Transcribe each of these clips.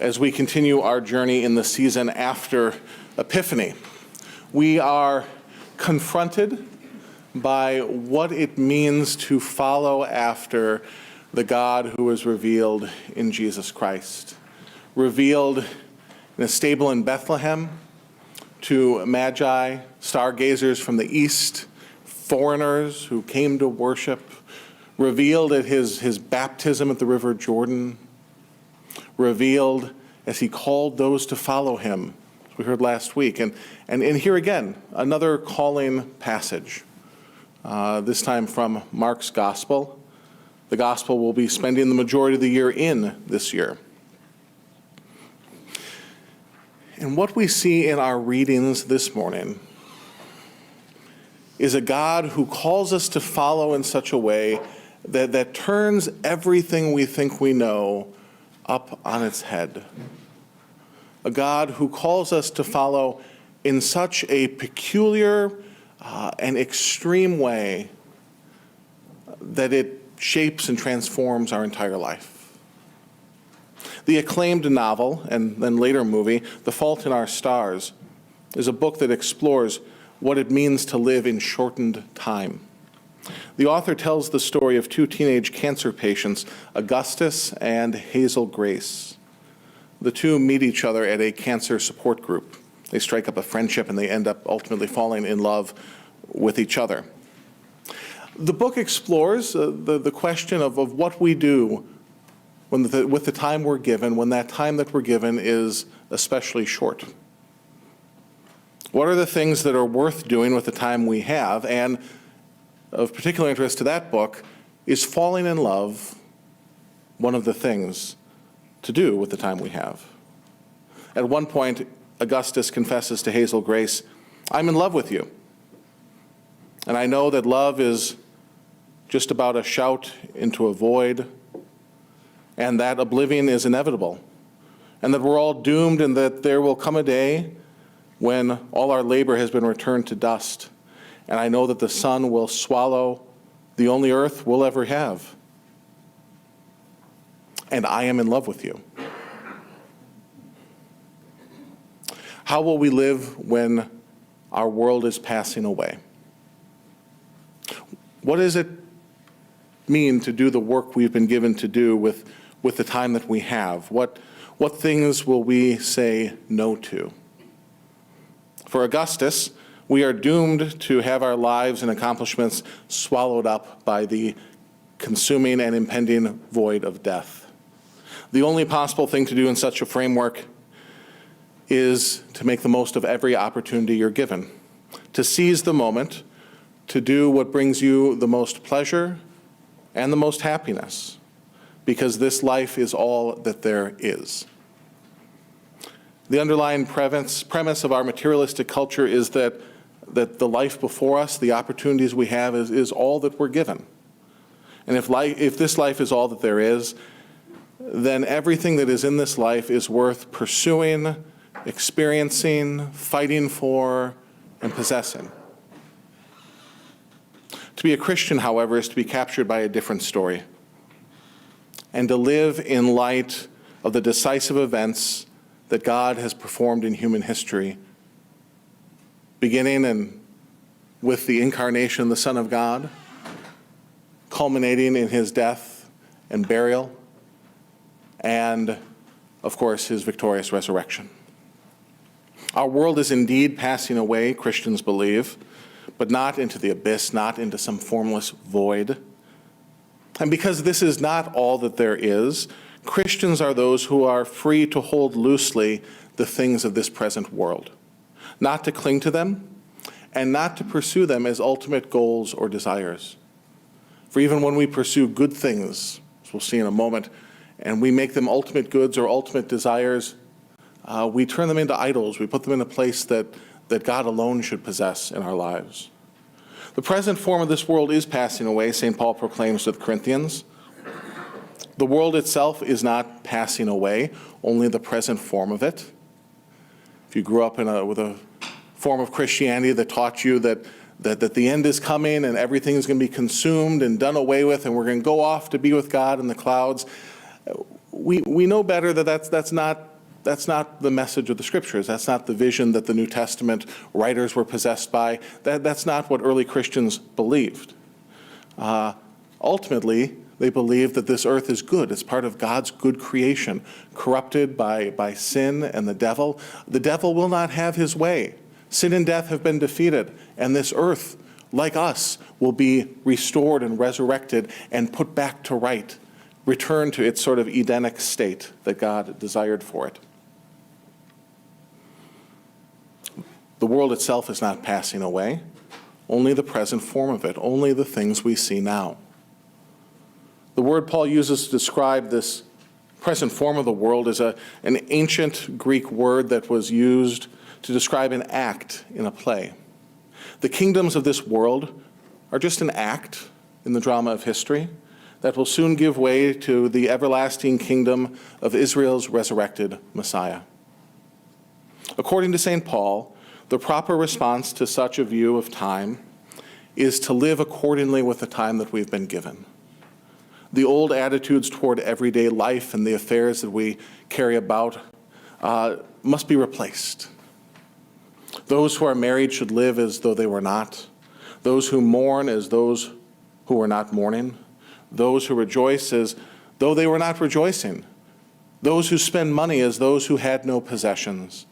as we continue our journey in the season after Epiphany. We are confronted by what it means to follow after the God who is revealed in Jesus Christ, revealed in a stable in Bethlehem to magi, stargazers from the east, foreigners who came to worship, revealed at his baptism at the River Jordan, revealed as he called those to follow him, as we heard last week. And here again, another calling passage, this time from Mark's Gospel. The Gospel we'll be spending the majority of the year in this year. And what we see in our readings this morning is a God who calls us to follow in such a way that turns everything we think we know up on its head. A God who calls us to follow in such a peculiar and extreme way that it shapes and transforms our entire life. The acclaimed novel, and then later movie, The Fault in Our Stars, is a book that explores what it means to live in shortened time. The author tells the story of two teenage cancer patients, Augustus and Hazel Grace. The two meet each other at a cancer support group. They strike up a friendship and they end up ultimately falling in love with each other. The book explores the question of what we do with the time we're given, when that time that we're given is especially short. What are the things that are worth doing with the time we have? And of particular interest to that book is falling in love one of the things to do with the time we have. At one point, Augustus confesses to Hazel Grace, "I'm in love with you. And I know that love is just about a shout into a void, and that oblivion is inevitable, and that we're all doomed, and that there will come a day when all our labor has been returned to dust. And I know that the sun will swallow the only earth we'll ever have. And I am in love with you." How will we live when our world is passing away? What does it mean to do the work we've been given to do with the time that we have? What things will we say no to? For Augustus, we are doomed to have our lives and accomplishments swallowed up by the consuming and impending void of death. The only possible thing to do in such a framework is to make the most of every opportunity you're given, to seize the moment, to do what brings you the most pleasure and the most happiness, because this life is all that there is. The underlying premise of our materialistic culture is that the life before us, the opportunities we have, is all that we're given. And if this life is all that there is, then everything that is in this life is worth pursuing, experiencing, fighting for, and possessing. To be a Christian, however, is to be captured by a different story, and to live in light of the decisive events that God has performed in human history, beginning with the incarnation of the Son of God, culminating in his death and burial, and, of course, his victorious resurrection. Our world is indeed passing away, Christians believe, but not into the abyss, not into some formless void. And because this is not all that there is, Christians are those who are free to hold loosely the things of this present world, not to cling to them, and not to pursue them as ultimate goals or desires. For even when we pursue good things, as we'll see in a moment, and we make them ultimate goods or ultimate desires, we turn them into idols. We put them in a place that God alone should possess in our lives. The present form of this world is passing away, St. Paul proclaims to the Corinthians. The world itself is not passing away, only the present form of it. If you grew up with a form of Christianity that taught you that the end is coming and everything is going to be consumed and done away with and we're going to go off to be with God in the clouds, we know better that that's not the message of the Scriptures. That's not the vision that the New Testament writers were possessed by. That's not what early Christians believed. Ultimately, they believed that this earth is good. It's part of God's good creation, corrupted by sin and the devil. The devil will not have his way. Sin and death have been defeated, and this earth, like us, will be restored and resurrected and put back to right, return to its sort of Edenic state that God desired for it. The world itself is not passing away, only the present form of it, only the things we see now. The word Paul uses to describe this present form of the world is an ancient Greek word that was used to describe an act in a play. The kingdoms of this world are just an act in the drama of history that will soon give way to the everlasting kingdom of Israel's resurrected Messiah. According to St. Paul, the proper response to such a view of time is to live accordingly with the time that we've been given. The old attitudes toward everyday life and the affairs that we carry about must be replaced. Those who are married should live as though they were not. Those who mourn as those who are not mourning. Those who rejoice as though they were not rejoicing. Those who spend money as those who had no possessions.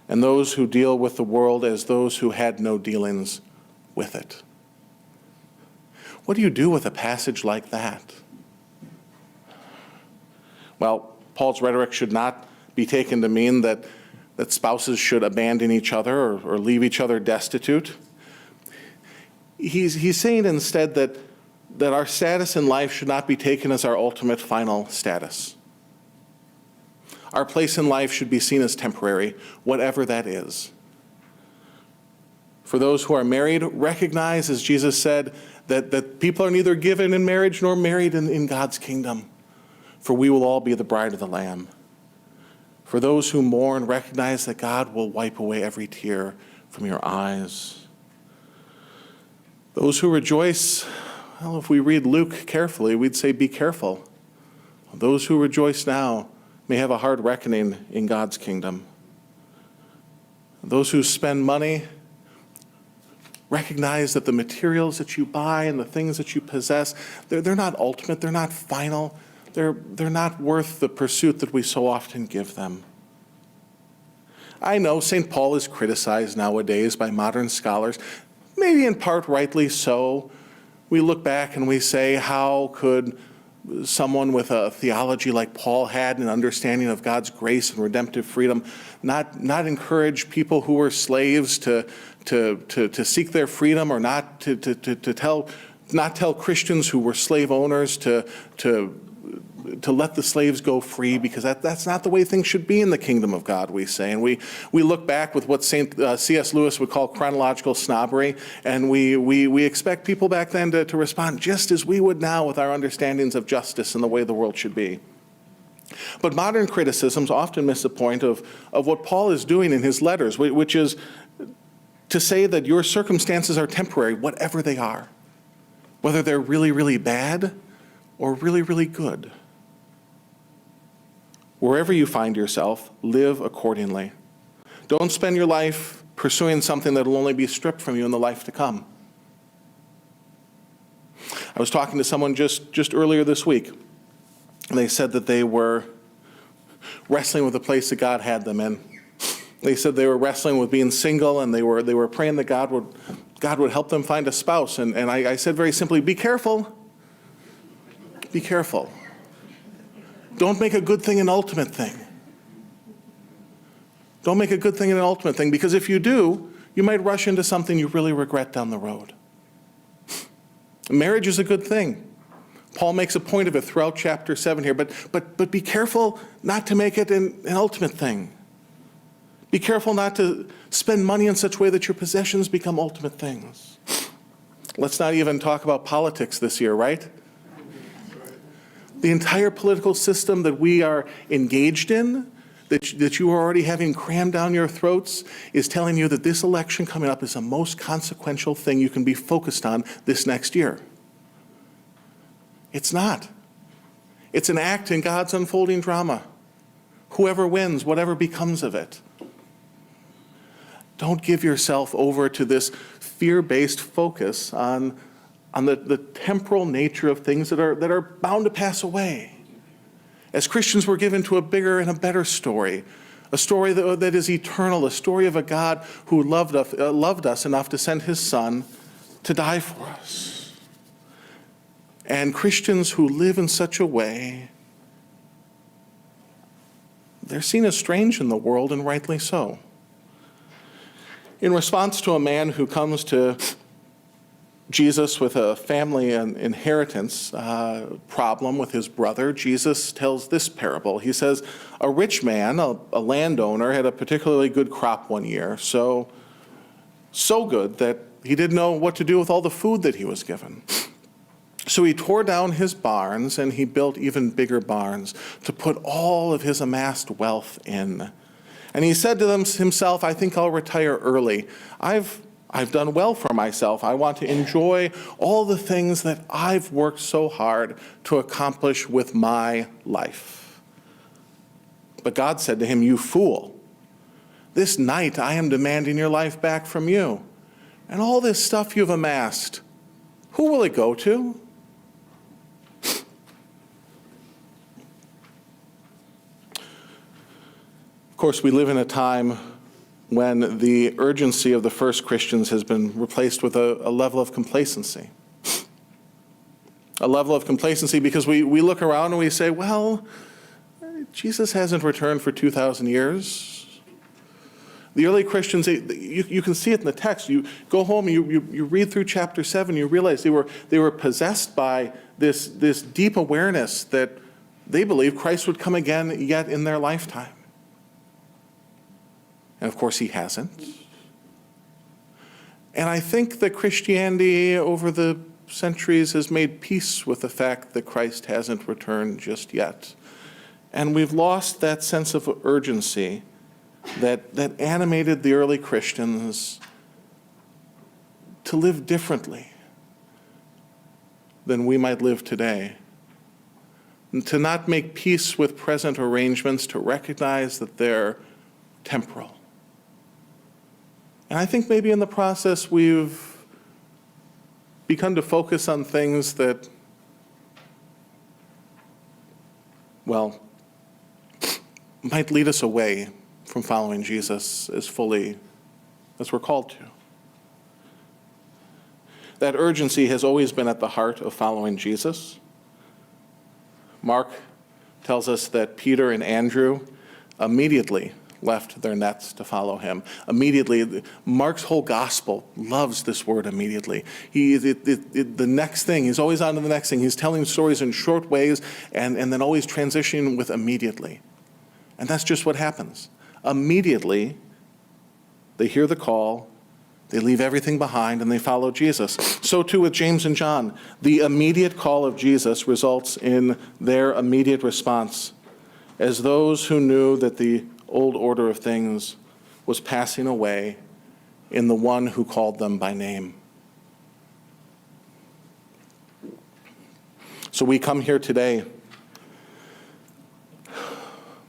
And those who deal with the world as those who had no dealings with it. What do you do with a passage like that? Well, Paul's rhetoric should not be taken to mean that spouses should abandon each other or leave each other destitute. He's saying instead that our status in life should not be taken as our ultimate final status. Our place in life should be seen as temporary, whatever that is. For those who are married, recognize, as Jesus said, that people are neither given in marriage nor married in God's kingdom, for we will all be the bride of the Lamb. For those who mourn, recognize that God will wipe away every tear from your eyes. Those who rejoice, well, if we read Luke carefully, we'd say, be careful. Those who rejoice now may have a hard reckoning in God's kingdom. Those who spend money, recognize that the materials that you buy and the things that you possess, they're not ultimate, they're not final, they're not worth the pursuit that we so often give them. I know St. Paul is criticized nowadays by modern scholars, maybe in part rightly so. We look back and we say, how could someone with a theology like Paul had, an understanding of God's grace and redemptive freedom, not encourage people who were slaves to seek their freedom, or not tell Christians who were slave owners to let the slaves go free, because that's not the way things should be in the kingdom of God, we say. And we look back with what C.S. Lewis would call chronological snobbery, and we expect people back then to respond just as we would now with our understandings of justice and the way the world should be. But modern criticisms often miss the point of what Paul is doing in his letters, which is to say that your circumstances are temporary, whatever they are, whether they're really, really bad or really, really good. Wherever you find yourself, live accordingly. Don't spend your life pursuing something that will only be stripped from you in the life to come. I was talking to someone just earlier this week, and they said that they were wrestling with the place that God had them in. They said they were wrestling with being single, and they were praying that God would help them find a spouse. And I said very simply, be careful. Be careful. Don't make a good thing an ultimate thing. Don't make a good thing an ultimate thing, because if you do, you might rush into something you really regret down the road. Marriage is a good thing. Paul makes a point of it throughout chapter 7 here, but be careful not to make it an ultimate thing. Be careful not to spend money in such a way that your possessions become ultimate things. Let's not even talk about politics this year, right? The entire political system that we are engaged in, that you are already having crammed down your throats, is telling you that this election coming up is the most consequential thing you can be focused on this next year. It's not. It's an act in God's unfolding drama. Whoever wins, whatever becomes of it. Don't give yourself over to this fear-based focus on the temporal nature of things that are bound to pass away. As Christians, we're given to a bigger and a better story, a story that is eternal, a story of a God who loved us enough to send his Son to die for us. And Christians who live in such a way, they're seen as strange in the world, and rightly so. In response to a man who comes to Jesus with a family and inheritance problem with his brother, Jesus tells this parable. He says, a rich man, a landowner, had a particularly good crop one year, so good that he didn't know what to do with all the food that he was given. So he tore down his barns and he built even bigger barns to put all of his amassed wealth in. And he said to himself, I think I'll retire early. I've done well for myself. I want to enjoy all the things that I've worked so hard to accomplish with my life. But God said to him, you fool, this night I am demanding your life back from you. And all this stuff you've amassed, who will it go to? Of course, we live in a time when the urgency of the first Christians has been replaced with a level of complacency. A level of complacency because we look around and we say, well, Jesus hasn't returned for 2,000 years. The early Christians, you can see it in the text. You go home, you read through chapter 7, you realize they were possessed by this deep awareness that they believed Christ would come again yet in their lifetime. And of course, he hasn't. And I think that Christianity over the centuries has made peace with the fact that Christ hasn't returned just yet. And we've lost that sense of urgency that animated the early Christians to live differently than we might live today. And to not make peace with present arrangements, to recognize that they're temporal. And I think maybe in the process we've begun to focus on things that, well, might lead us away from following Jesus as fully as we're called to. That urgency has always been at the heart of following Jesus. Mark tells us that Peter and Andrew immediately left their nets to follow him. Immediately, Mark's whole gospel loves this word immediately. The next thing, he's always on to the next thing. He's telling stories in short ways and then always transitioning with immediately. And that's just what happens. Immediately, they hear the call, they leave everything behind, and they follow Jesus. So too with James and John. The immediate call of Jesus results in their immediate response as those who knew that the old order of things was passing away in the one who called them by name. So we come here today,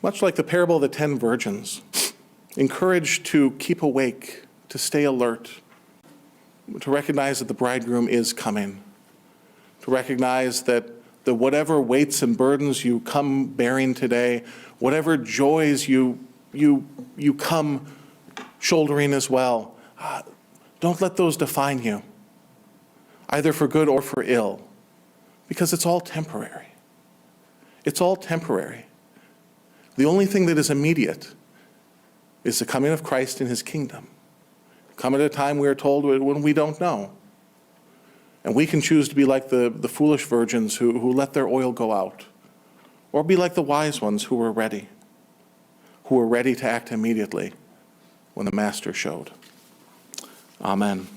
much like the parable of the 10 virgins, encouraged to keep awake, to stay alert, to recognize that the bridegroom is coming, to recognize that whatever weights and burdens you come bearing today, whatever joys you come shouldering as well, don't let those define you, either for good or for ill, because it's all temporary. It's all temporary. The only thing that is immediate is the coming of Christ in his kingdom. Come at a time, we are told, when we don't know. And we can choose to be like the foolish virgins who let their oil go out, or be like the wise ones who were ready to act immediately when the Master showed. Amen.